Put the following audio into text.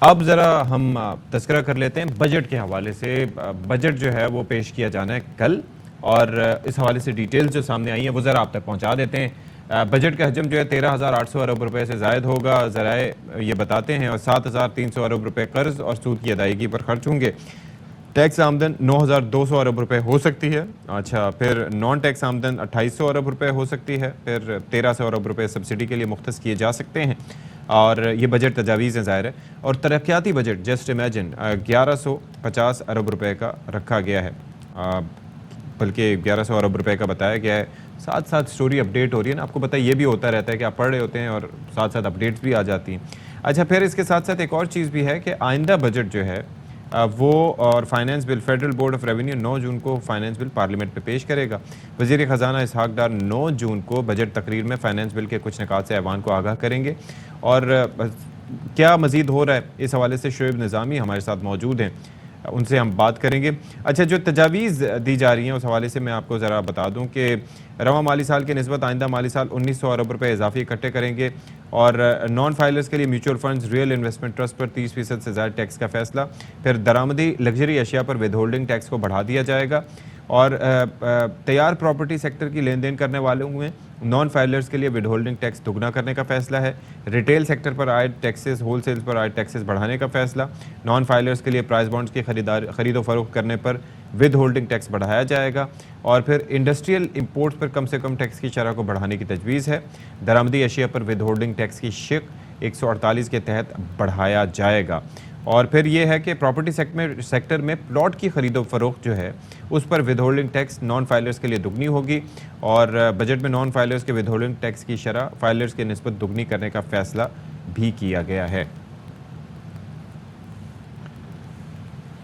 अब ज़रा हम तज़किरा कर लेते हैं बजट के हवाले से। बजट जो है वो पेश किया जाना है कल, और इस हवाले से डिटेल्स जो सामने आई हैं वो ज़रा आप तक पहुंचा देते हैं। बजट का हजम जो है 13,800 अरब रुपए से ज़ायद होगा, ज़राए ये बताते हैं, और 7,300 अरब रुपए कर्ज और सूद की अदायगी पर खर्च होंगे। टैक्स आमदन 9,200 अरब रुपए हो सकती है। अच्छा, फिर नॉन टैक्स आमदन 2,800 अरब रुपए हो सकती है। फिर 1,300 अरब रुपए सब्सिडी के लिए मुख्तस किए जा सकते हैं, और ये बजट तजावीज़ हैं ज़ाहिर है। और तरक्याती बजट जस्ट इमेजिन 1,150 अरब रुपए का रखा गया है, बल्कि 1,100 अरब रुपए का बताया गया है। साथ साथ स्टोरी अपडेट हो रही है ना, आपको पता है ये भी होता रहता है कि आप पढ़ रहे होते हैं और साथ साथ अपडेट्स भी आ जाती हैं। अच्छा, फिर इसके साथ साथ एक और चीज़ भी है कि आइंदा बजट जो है वो और finance bill federal board of revenue 9 जून को फाइनेंस बिल पार्लियामेंट में पेश करेगा। वज़ीर ख़जाना इसहाक डार 9 जून को बजट तकरीर में फाइनेंस बिल के कुछ निकात से ऐवान को आगाह करेंगे। और क्या मज़ीद हो रहा है इस हवाले से शोएब निज़ामी हमारे साथ मौजूद हैं, उनसे हम बात करेंगे। अच्छा, जो तजावीज़ दी जा रही हैं उस हवाले से मैं आपको ज़रा बता दूं कि रवा माली साल के निस्बत आइंदा माली साल 1,900 अरब रुपए इजाफी इकट्ठे करेंगे। और नॉन फाइलर्स के लिए mutual funds real investment trust पर 30% से ज़्यादा टैक्स का फैसला। फिर दरामदी लग्जरी अशिया पर विद होल्डिंग टैक्स को बढ़ा दिया जाएगा। और तैयार प्रॉपर्टी सेक्टर की लेन देन करने वालों में नॉन फाइलर्स के लिए विद होल्डिंग टैक्स दुगना करने का फैसला है। रिटेल सेक्टर पर आए टैक्सेस, होलसेल पर आए टैक्सेस बढ़ाने का फैसला। नॉन फाइलर्स के लिए प्राइस बॉन्ड्स की खरीदो फरोख्त करने पर विद होल्डिंग टैक्स बढ़ाया जाएगा। और फिर इंडस्ट्रियल इंपोर्ट्स पर कम से कम टैक्स की शरह को बढ़ाने की तजवीज़ है। दरामदी अशिया पर विद होल्डिंग टैक्स की शिक 148 के तहत बढ़ाया जाएगा। और फिर ये है कि प्रॉपर्टी सेक्टर में प्लॉट की खरीदो फरोख्त जो है उस पर with holding tax non filers के लिए दुगनी होगी। और बजट में नॉन फाइलर्स के विद होल्डिंग टैक्स की शरह फाइलर्स के निस्बत दुगनी करने का फैसला भी किया गया है।